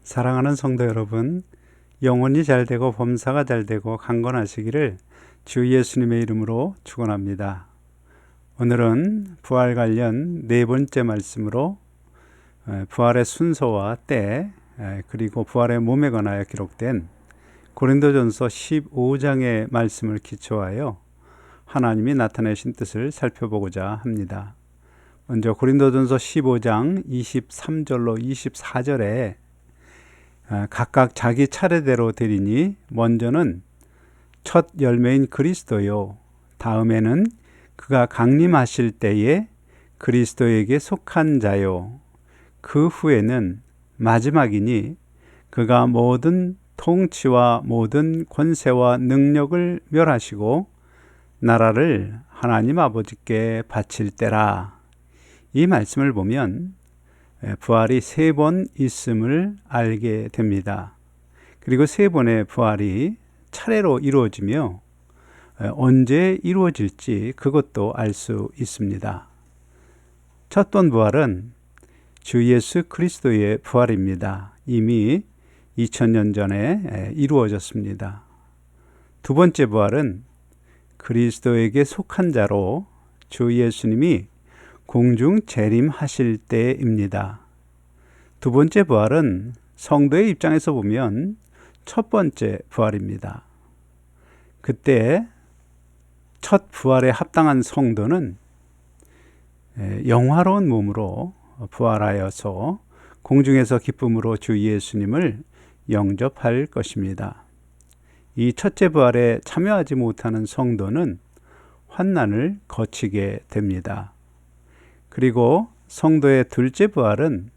사랑하는 성도 여러분, 영혼이 잘되고 범사가 잘되고 강건하시기를 주 예수님의 이름으로 축원합니다. 오늘은 부활 관련 네 번째 말씀으로 부활의 순서와 때 그리고 부활의 몸에 관하여 기록된 고린도전서 15장의 말씀을 기초하여 하나님이 나타내신 뜻을 살펴보고자 합니다. 먼저 고린도전서 15장 23절로 24절에 각각 자기 차례대로 되리니 먼저는 첫 열매인 그리스도요, 다음에는 그가 강림하실 때에 그리스도에게 속한 자요, 그 후에는 마지막이니 그가 모든 통치와 모든 권세와 능력을 멸하시고 나라를 하나님 아버지께 바칠 때라. 이 말씀을 보면 부활이 세 번 있음을 알게 됩니다. 그리고 세 번의 부활이 차례로 이루어지며 언제 이루어질지 그것도 알 수 있습니다. 첫 번 부활은 주 예수 그리스도의 부활입니다. 이미 2000년 전에 이루어졌습니다. 두 번째 부활은 그리스도에게 속한 자로 주 예수님이 공중 재림하실 때입니다. 두 번째 부활은 성도의 입장에서 보면 첫 번째 부활입니다. 그때 첫 부활에 합당한 성도는 영화로운 몸으로 부활하여서 공중에서 기쁨으로 주 예수님을 영접할 것입니다. 이 첫째 부활에 참여하지 못하는 성도는 환난을 거치게 됩니다. 그리고 성도의 둘째 부활은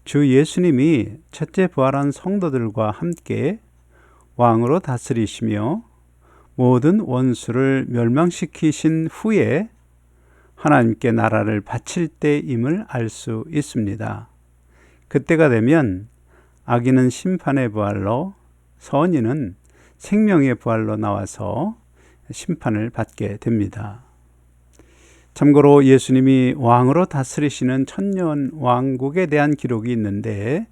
주 예수님이 첫째 부활한 성도들과 함께 왕으로 다스리시며 모든 원수를 멸망시키신 후에 하나님께 나라를 바칠 때임을 알 수 있습니다. 그때가 되면 악인은 심판의 부활로, 선인은 생명의 부활로 나와서 심판을 받게 됩니다. 참고로 예수님이 왕으로 다스리시는 천년 왕국에 대한 기록이 있는데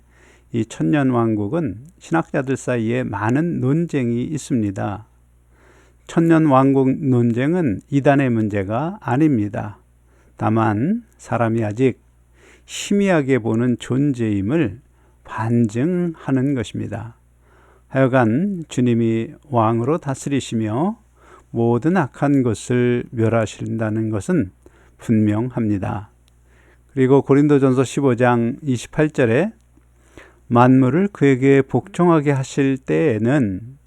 이 천년 왕국은 신학자들 사이에 많은 논쟁이 있습니다. 천년 왕국 논쟁은 이단의 문제가 아닙니다. 다만 사람이 아직 희미하게 보는 존재임을 반증하는 것입니다. 하여간 주님이 왕으로 다스리시며 모든 악한 것을 멸하신다는 것은 분명합니다. 그리고 고린도전서 15장 28절에 만물을 그에게 복종하게 하실 때에는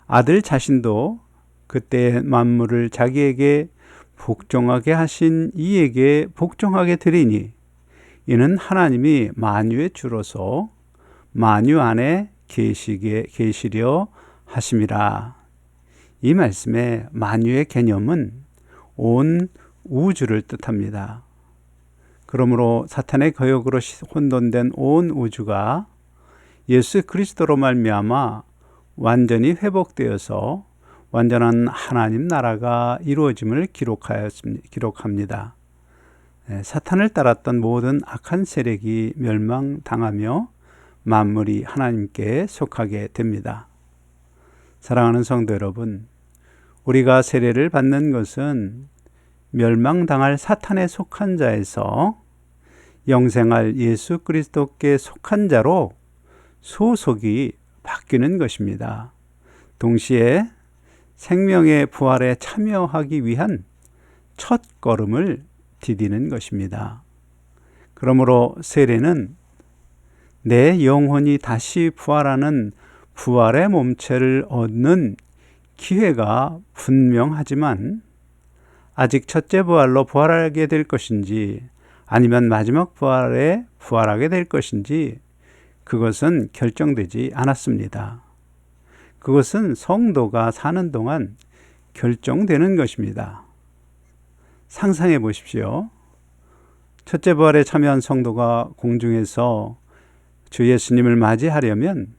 아들 자신도 그때 만물을 자기에게 복종하게 하신 이에게 복종하게 되리니 이는 하나님이 만유의 주로서 만유 안에 계시려 하심이라. 이 말씀의 만유의 개념은 온 우주를 뜻합니다. 그러므로 사탄의 거역으로 혼돈된 온 우주가 예수 그리스도로 말미암아 완전히 회복되어서 완전한 하나님 나라가 이루어짐을 기록합니다. 사탄을 따랐던 모든 악한 세력이 멸망당하며 만물이 하나님께 속하게 됩니다. 사랑하는 성도 여러분, 우리가 세례를 받는 것은 멸망당할 사탄에 속한 자에서 영생할 예수 그리스도께 속한 자로 소속이 바뀌는 것입니다. 동시에 생명의 부활에 참여하기 위한 첫 걸음을 디디는 것입니다. 그러므로 세례는 내 영혼이 다시 부활하는 부활의 몸체를 얻는 기회가 분명하지만 아직 첫째 부활로 부활하게 될 것인지 아니면 마지막 부활에 부활하게 될 것인지 그것은 결정되지 않았습니다. 그것은 성도가 사는 동안 결정되는 것입니다. 상상해 보십시오. 첫째 부활에 참여한 성도가 공중에서 주 예수님을 맞이하려면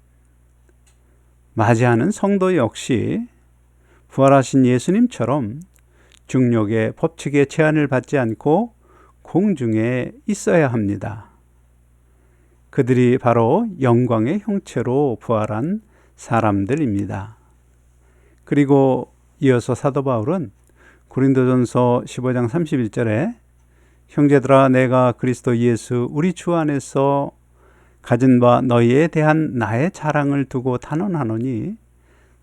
맞이하는 성도 역시 부활하신 예수님처럼 중력의 법칙의 제한을 받지 않고 공중에 있어야 합니다. 그들이 바로 영광의 형체로 부활한 사람들입니다. 그리고 이어서 사도 바울은 고린도전서 15장 31절에 형제들아 내가 그리스도 예수 우리 주 안에서 가진 바 너희에 대한 나의 자랑을 두고 단언하노니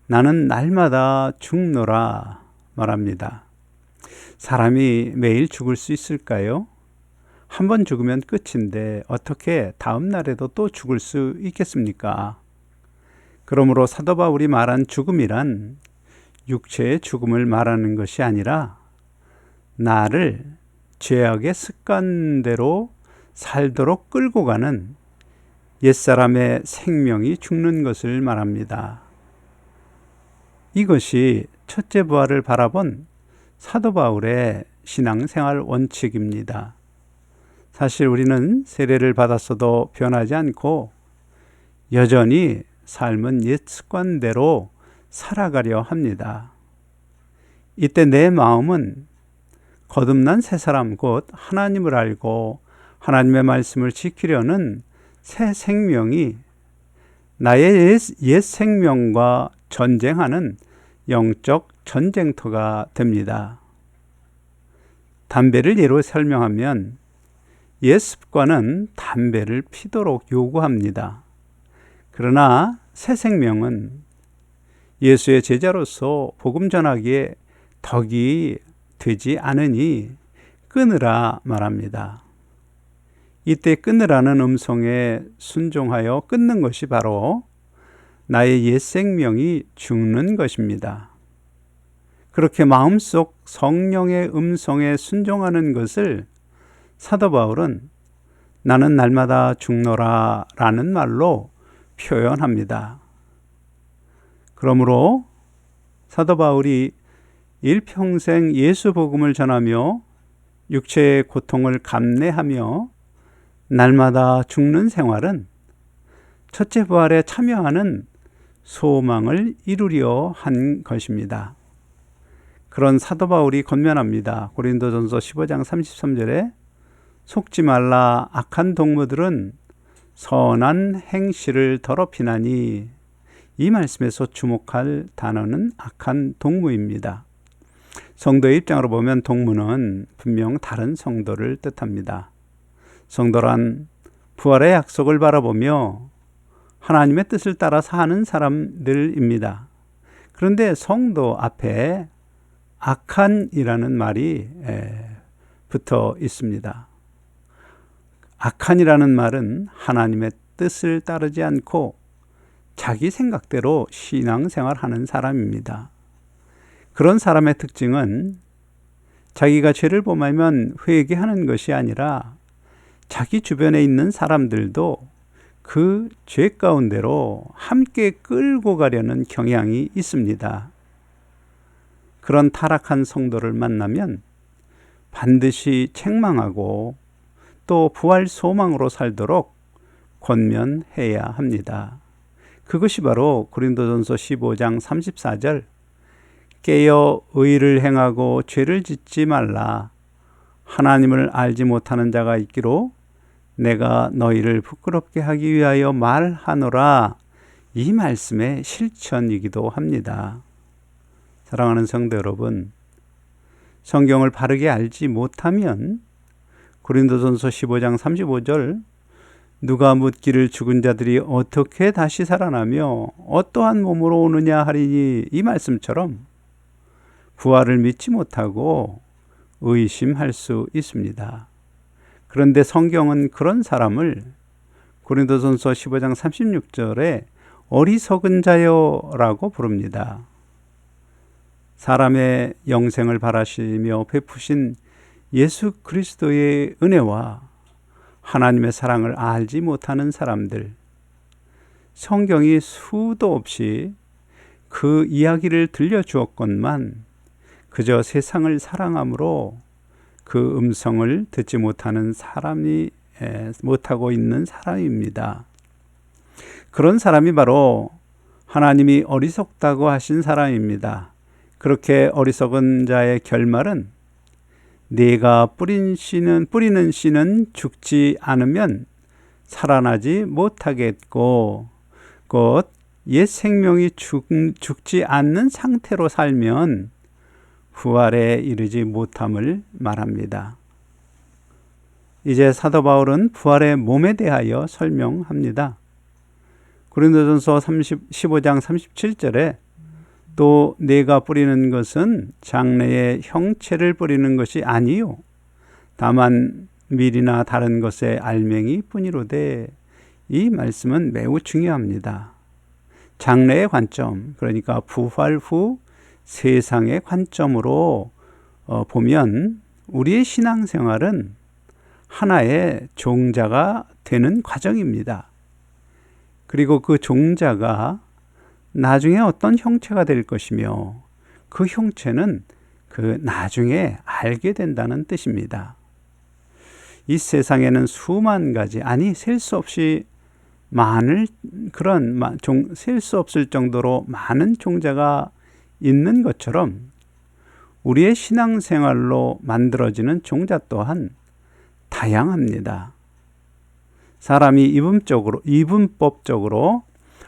나는 날마다 죽노라 말합니다. 사람이 매일 죽을 수 있을까요? 한 번 죽으면 끝인데 어떻게 다음 날에도 또 죽을 수 있겠습니까? 그러므로 사도 바울이 말한 죽음이란 육체의 죽음을 말하는 것이 아니라 나를 죄악의 습관대로 살도록 끌고 가는 옛사람의 생명이 죽는 것을 말합니다. 이것이 첫째 부활을 바라본 사도 바울의 신앙생활 원칙입니다. 사실 우리는 세례를 받았어도 변하지 않고 여전히 삶은 옛 습관대로 살아가려 합니다. 이때 내 마음은 거듭난 새 사람 곧 하나님을 알고 하나님의 말씀을 지키려는 새 생명이 나의 옛 생명과 전쟁하는 영적 전쟁터가 됩니다. 담배를 예로 설명하면 옛 습관은 담배를 피도록 요구합니다. 그러나 새 생명은 예수의 제자로서 복음 전하기에 덕이 되지 않으니 끊으라 말합니다. 이때 끊으라는 음성에 순종하여 끊는 것이 바로 나의 옛 생명이 죽는 것입니다. 그렇게 마음속 성령의 음성에 순종하는 것을 사도 바울은 나는 날마다 죽노라 라는 말로 표현합니다. 그러므로 사도 바울이 일평생 예수 복음을 전하며 육체의 고통을 감내하며 날마다 죽는 생활은 첫째 부활에 참여하는 소망을 이루려 한 것입니다. 그런 사도 바울이 권면합니다. 고린도전서 15장 33절에 속지 말라 악한 동무들은 선한 행실을 더럽히나니 이 말씀에서 주목할 단어는 악한 동무입니다. 성도의 입장으로 보면 동무는 분명 다른 성도를 뜻합니다. 성도란 부활의 약속을 바라보며 하나님의 뜻을 따라 사는 사람들입니다. 그런데 성도 앞에 악한이라는 말이 붙어 있습니다. 악한이라는 말은 하나님의 뜻을 따르지 않고 자기 생각대로 신앙생활하는 사람입니다. 그런 사람의 특징은 자기가 죄를 범하면 회개하는 것이 아니라 자기 주변에 있는 사람들도 그 죄 가운데로 함께 끌고 가려는 경향이 있습니다. 그런 타락한 성도를 만나면 반드시 책망하고 또 부활 소망으로 살도록 권면해야 합니다. 그것이 바로 고린도전서 15장 34절 깨어 의를 행하고 죄를 짓지 말라 하나님을 알지 못하는 자가 있기로 내가 너희를 부끄럽게 하기 위하여 말하노라 이 말씀의 실천이기도 합니다. 사랑하는 성도 여러분, 성경을 바르게 알지 못하면 고린도전서 15장 35절 누가 묻기를 죽은 자들이 어떻게 다시 살아나며 어떠한 몸으로 오느냐 하리니 이 말씀처럼 부활을 믿지 못하고 의심할 수 있습니다. 그런데 성경은 그런 사람을 고린도전서 15장 36절에 어리석은 자여라고 부릅니다. 사람의 영생을 바라시며 베푸신 예수 그리스도의 은혜와 하나님의 사랑을 알지 못하는 사람들, 성경이 수도 없이 그 이야기를 들려주었건만 그저 세상을 사랑함으로 그 음성을 듣지 못하는 못하고 있는 사람입니다. 그런 사람이 바로 하나님이 어리석다고 하신 사람입니다. 그렇게 어리석은 자의 결말은 네가 뿌리는 씨는 죽지 않으면 살아나지 못하겠고 곧 옛 생명이 죽지 않는 상태로 살면 부활에 이르지 못함을 말합니다. 이제 사도 바울은 부활의 몸에 대하여 설명합니다. 고린도전서 15장 37절에 또 내가 뿌리는 것은 장래의 형체를 뿌리는 것이 아니요 다만 밀이나 다른 것의 알맹이 뿐이로되, 이 말씀은 매우 중요합니다. 장래의 관점, 그러니까 부활 후 세상의 관점으로 보면 우리의 신앙생활은 하나의 종자가 되는 과정입니다. 그리고 그 종자가 나중에 어떤 형체가 될 것이며 그 형체는 그 나중에 알게 된다는 뜻입니다. 이 세상에는 수만 가지, 아니 셀 수 없이 많은 셀 수 없을 정도로 많은 종자가 있는 것처럼 우리의 신앙생활로 만들어지는 종자 또한 다양합니다. 사람이 이분법적으로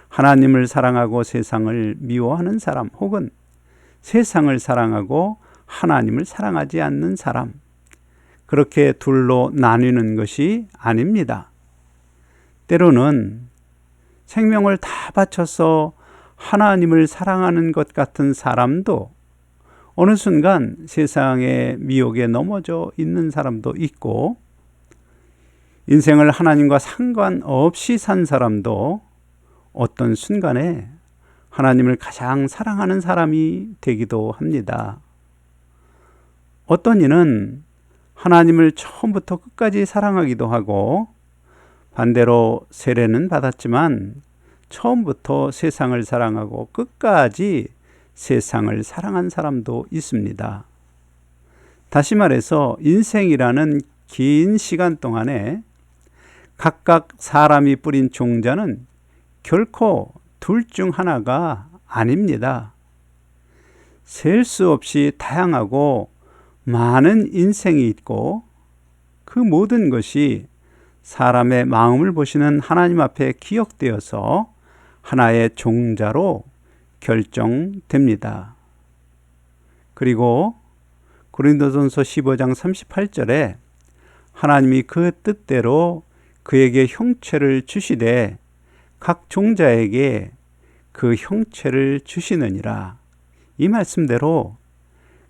하나님을 사랑하고 세상을 미워하는 사람, 혹은 세상을 사랑하고 하나님을 사랑하지 않는 사람, 그렇게 둘로 나뉘는 것이 아닙니다. 때로는 생명을 다 바쳐서 하나님을 사랑하는 것 같은 사람도 어느 순간 세상의 미혹에 넘어져 있는 사람도 있고, 인생을 하나님과 상관없이 산 사람도 어떤 순간에 하나님을 가장 사랑하는 사람이 되기도 합니다. 어떤 이는 하나님을 처음부터 끝까지 사랑하기도 하고, 반대로 세례는 받았지만 처음부터 세상을 사랑하고 끝까지 세상을 사랑한 사람도 있습니다. 다시 말해서 인생이라는 긴 시간 동안에 각각 사람이 뿌린 종자는 결코 둘 중 하나가 아닙니다. 셀 수 없이 다양하고 많은 인생이 있고, 그 모든 것이 사람의 마음을 보시는 하나님 앞에 기억되어서 하나의 종자로 결정됩니다. 그리고 고린도전서 15장 38절에 하나님이 그 뜻대로 그에게 형체를 주시되 각 종자에게 그 형체를 주시느니라. 이 말씀대로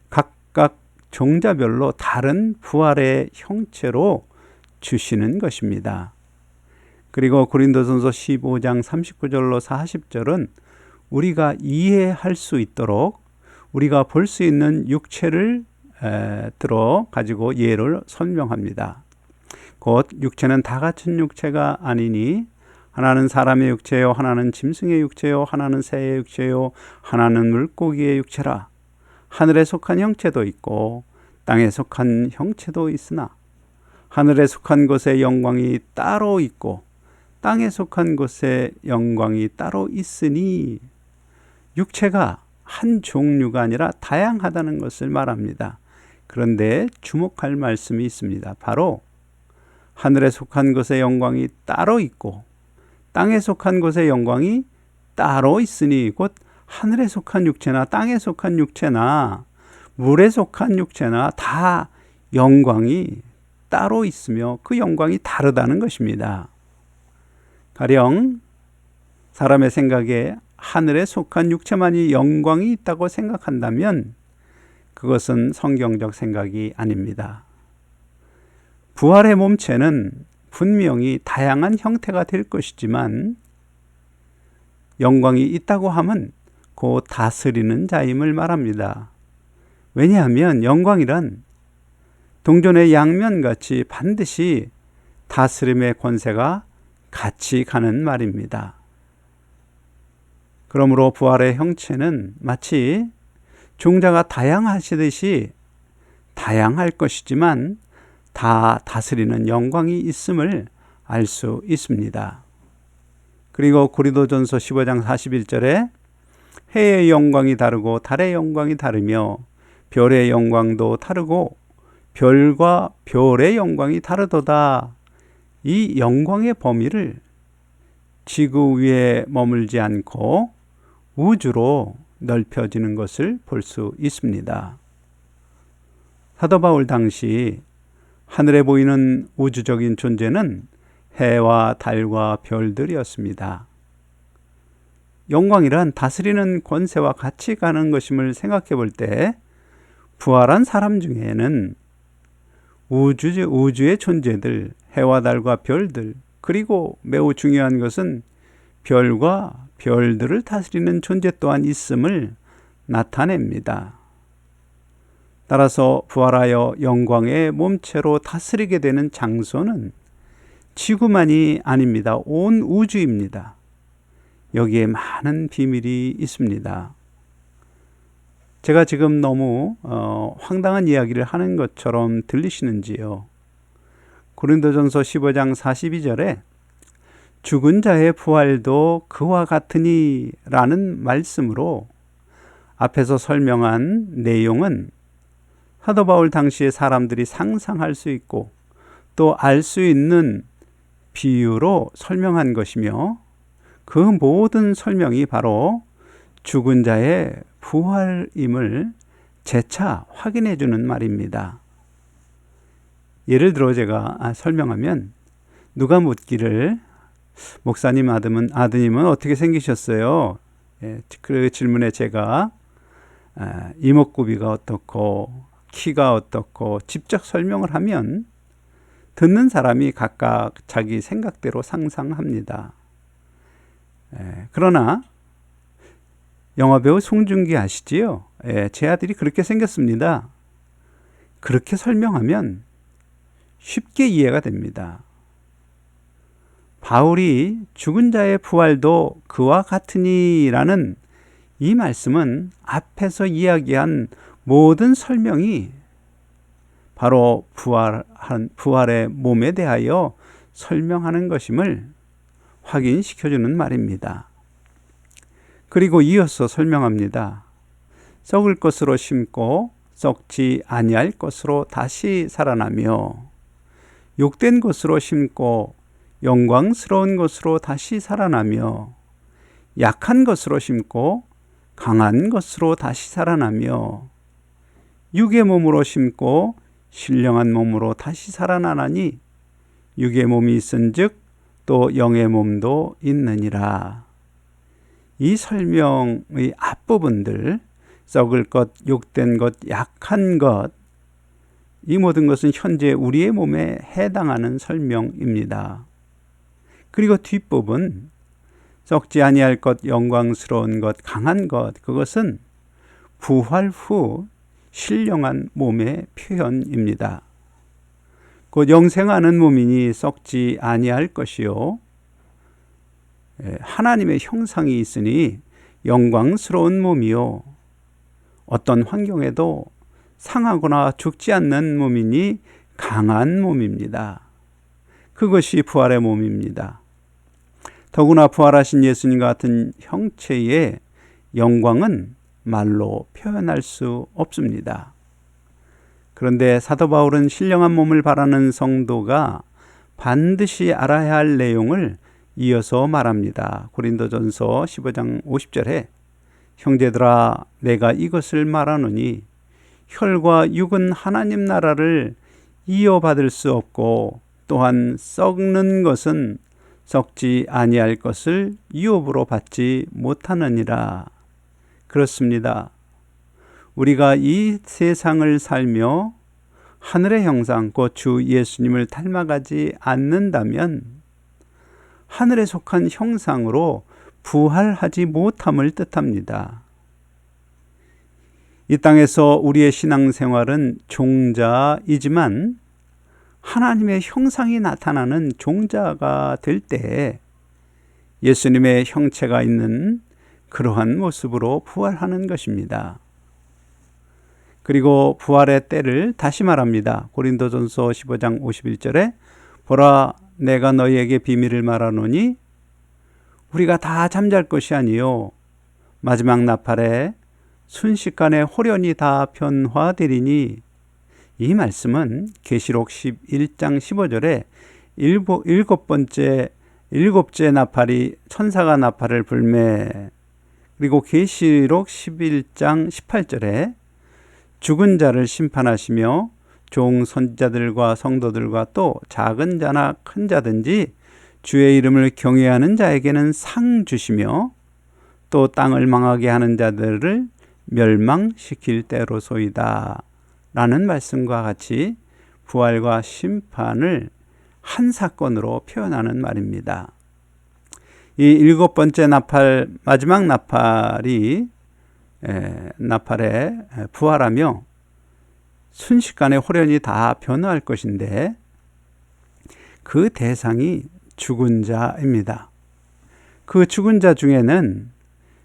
각각 종자별로 다른 부활의 형체로 주시는 것입니다. 그리고 고린도전서 15장 39절로 40절은 우리가 이해할 수 있도록 우리가 볼 수 있는 육체를 들어 가지고 예를 설명합니다. 곧 육체는 다 같은 육체가 아니니 하나는 사람의 육체요, 하나는 짐승의 육체요, 하나는 새의 육체요, 하나는 물고기의 육체라. 하늘에 속한 형체도 있고 땅에 속한 형체도 있으나 하늘에 속한 것의 영광이 따로 있고 땅에 속한 것의 영광이 따로 있으니, 육체가 한 종류가 아니라 다양하다는 것을 말합니다. 그런데 주목할 말씀이 있습니다. 바로 하늘에 속한 것의 영광이 따로 있고 땅에 속한 것의 영광이 따로 있으니, 곧 하늘에 속한 육체나 땅에 속한 육체나 물에 속한 육체나 다 영광이 따로 있으며 그 영광이 다르다는 것입니다. 가령 사람의 생각에 하늘에 속한 육체만이 영광이 있다고 생각한다면 그것은 성경적 생각이 아닙니다. 부활의 몸체는 분명히 다양한 형태가 될 것이지만 영광이 있다고 함은 곧 다스리는 자임을 말합니다. 왜냐하면 영광이란 동전의 양면같이 반드시 다스림의 권세가 같이 가는 말입니다. 그러므로 부활의 형체는 마치 종자가 다양하시듯이 다양할 것이지만 다 다스리는 영광이 있음을 알 수 있습니다. 그리고 고린도전서 15장 41절에 해의 영광이 다르고 달의 영광이 다르며 별의 영광도 다르고 별과 별의 영광이 다르도다. 이 영광의 범위를 지구 위에 머물지 않고 우주로 넓혀지는 것을 볼 수 있습니다. 사도 바울 당시 하늘에 보이는 우주적인 존재는 해와 달과 별들이었습니다. 영광이란 다스리는 권세와 같이 가는 것임을 생각해 볼 때 부활한 사람 중에는 우주의 존재들, 해와 달과 별들, 그리고 매우 중요한 것은 별과 별들을 다스리는 존재 또한 있음을 나타냅니다. 따라서 부활하여 영광의 몸체로 다스리게 되는 장소는 지구만이 아닙니다. 온 우주입니다. 여기에 많은 비밀이 있습니다. 제가 지금 너무 황당한 이야기를 하는 것처럼 들리시는지요? 고린도전서 15장 42절에 죽은 자의 부활도 그와 같으니 라는 말씀으로 앞에서 설명한 내용은 사도 바울 당시의 사람들이 상상할 수 있고 또 알 수 있는 비유로 설명한 것이며 그 모든 설명이 바로 죽은 자의 부활임을 재차 확인해 주는 말입니다. 예를 들어 제가 설명하면 누가 묻기를 목사님 아드님은 어떻게 생기셨어요? 그 질문에 제가 이목구비가 어떻고 키가 어떻고 직접 설명을 하면 듣는 사람이 각각 자기 생각대로 상상합니다. 그러나 영화배우 송중기 아시지요? 제 아들이 그렇게 생겼습니다. 그렇게 설명하면 쉽게 이해가 됩니다. 바울이 죽은 자의 부활도 그와 같으니 라는 이 말씀은 앞에서 이야기한 모든 설명이 바로 부활의 몸에 대하여 설명하는 것임을 확인시켜주는 말입니다. 그리고 이어서 설명합니다. 썩을 것으로 심고 썩지 아니할 것으로 다시 살아나며 욕된 것으로 심고 영광스러운 것으로 다시 살아나며 약한 것으로 심고 강한 것으로 다시 살아나며 육의 몸으로 심고 신령한 몸으로 다시 살아나나니 육의 몸이 있은즉 또 영의 몸도 있느니라. 이 설명의 앞부분들, 썩을 것, 욕된 것, 약한 것, 이 모든 것은 현재 우리의 몸에 해당하는 설명입니다. 그리고 뒷부분, 썩지 아니할 것, 영광스러운 것, 강한 것, 그것은 부활 후 신령한 몸의 표현입니다. 곧 영생하는 몸이니 썩지 아니할 것이요 하나님의 형상이 있으니 영광스러운 몸이요 어떤 환경에도 상하거나 죽지 않는 몸이니 강한 몸입니다. 그것이 부활의 몸입니다. 더구나 부활하신 예수님 같은 형체의 영광은 말로 표현할 수 없습니다. 그런데 사도 바울은 신령한 몸을 바라는 성도가 반드시 알아야 할 내용을 이어서 말합니다. 고린도전서 15장 50절에 형제들아 내가 이것을 말하노니 혈과 육은 하나님 나라를 이어받을 수 없고 또한 썩는 것은 썩지 아니할 것을 유업으로 받지 못하느니라. 그렇습니다. 우리가 이 세상을 살며 하늘의 형상 곧 주 예수님을 닮아가지 않는다면 하늘에 속한 형상으로 부활하지 못함을 뜻합니다. 이 땅에서 우리의 신앙생활은 종자이지만 하나님의 형상이 나타나는 종자가 될 때 예수님의 형체가 있는 그러한 모습으로 부활하는 것입니다. 그리고 부활의 때를 다시 말합니다. 고린도전서 15장 51절에 보라 내가 너희에게 비밀을 말하노니 우리가 다 잠잘 것이 아니요 마지막 나팔에 순식간에 홀연히 다 변화되리니 이 말씀은 계시록 11장 15절에 일곱째 나팔이 천사가 나팔을 불매, 그리고 계시록 11장 18절에 죽은 자를 심판하시며 종 선지자들과 성도들과 또 작은 자나 큰 자든지 주의 이름을 경외하는 자에게는 상 주시며 또 땅을 망하게 하는 자들을 멸망시킬 때로소이다 라는 말씀과 같이 부활과 심판을 한 사건으로 표현하는 말입니다. 이 일곱 번째 나팔, 마지막 나팔에 부활하며 순식간에 호련히 다 변화할 것인데 그 대상이 죽은 자입니다. 그 죽은 자 중에는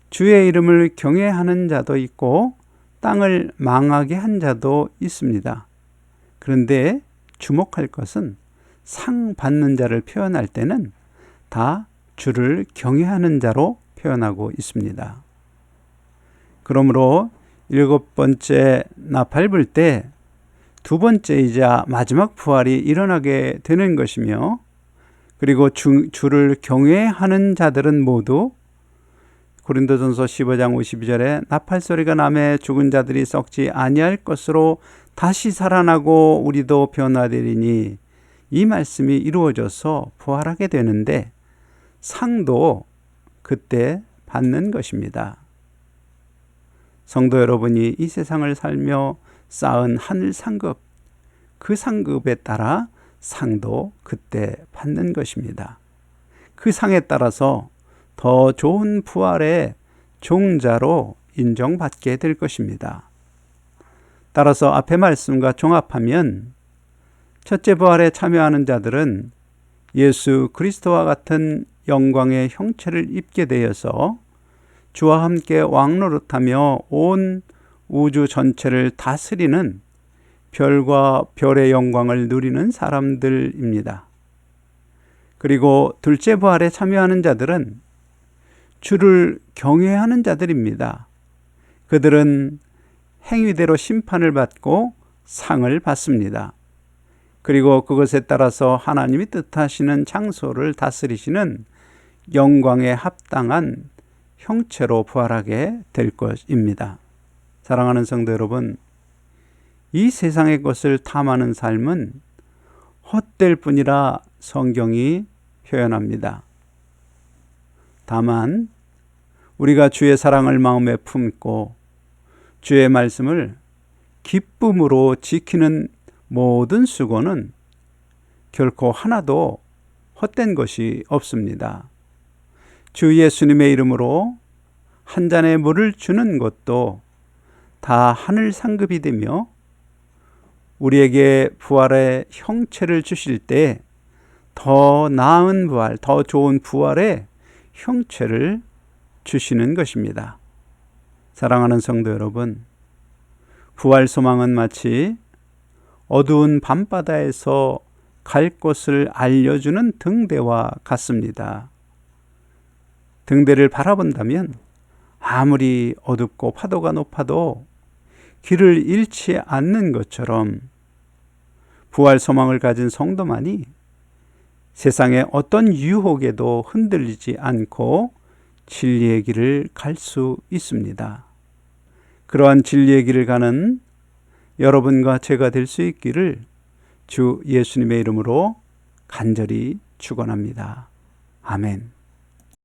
주의 이름을 경외하는 자도 있고 땅을 망하게 한 자도 있습니다. 그런데 주목할 것은 상 받는 자를 표현할 때는 다 주를 경외하는 자로 표현하고 있습니다. 그러므로 일곱 번째 나팔 불 때 두 번째이자 마지막 부활이 일어나게 되는 것이며, 그리고 주를 경외하는 자들은 모두 고린도전서 15장 52절에 나팔 소리가 나매 죽은 자들이 썩지 아니할 것으로 다시 살아나고 우리도 변화되리니, 이 말씀이 이루어져서 부활하게 되는데 상도 그때 받는 것입니다. 성도 여러분이 이 세상을 살며 쌓은 하늘 상급, 그 상급에 따라 상도 그때 받는 것입니다. 그 상에 따라서 더 좋은 부활의 종자로 인정받게 될 것입니다. 따라서 앞의 말씀과 종합하면 첫째 부활에 참여하는 자들은 예수 그리스도와 같은 영광의 형체를 입게 되어서 주와 함께 왕노릇하며 온 우주 전체를 다스리는 별과 별의 영광을 누리는 사람들입니다. 그리고 둘째 부활에 참여하는 자들은 주를 경외하는 자들입니다. 그들은 행위대로 심판을 받고 상을 받습니다. 그리고 그것에 따라서 하나님이 뜻하시는 장소를 다스리시는 영광에 합당한 형체로 부활하게 될 것입니다. 사랑하는 성도 여러분, 이 세상의 것을 탐하는 삶은 헛될 뿐이라 성경이 표현합니다. 다만 우리가 주의 사랑을 마음에 품고 주의 말씀을 기쁨으로 지키는 모든 수고는 결코 하나도 헛된 것이 없습니다. 주 예수님의 이름으로 한 잔의 물을 주는 것도 다 하늘 상급이 되며, 우리에게 부활의 형체를 주실 때 더 나은 부활, 더 좋은 부활의 형체를 주시는 것입니다. 사랑하는 성도 여러분, 부활 소망은 마치 어두운 밤바다에서 갈 곳을 알려주는 등대와 같습니다. 등대를 바라본다면 아무리 어둡고 파도가 높아도 길을 잃지 않는 것처럼 부활 소망을 가진 성도만이 세상의 어떤 유혹에도 흔들리지 않고 진리의 길을 갈 수 있습니다. 그러한 진리의 길을 가는 여러분과 제가 될 수 있기를 주 예수님의 이름으로 간절히 축원합니다. 아멘.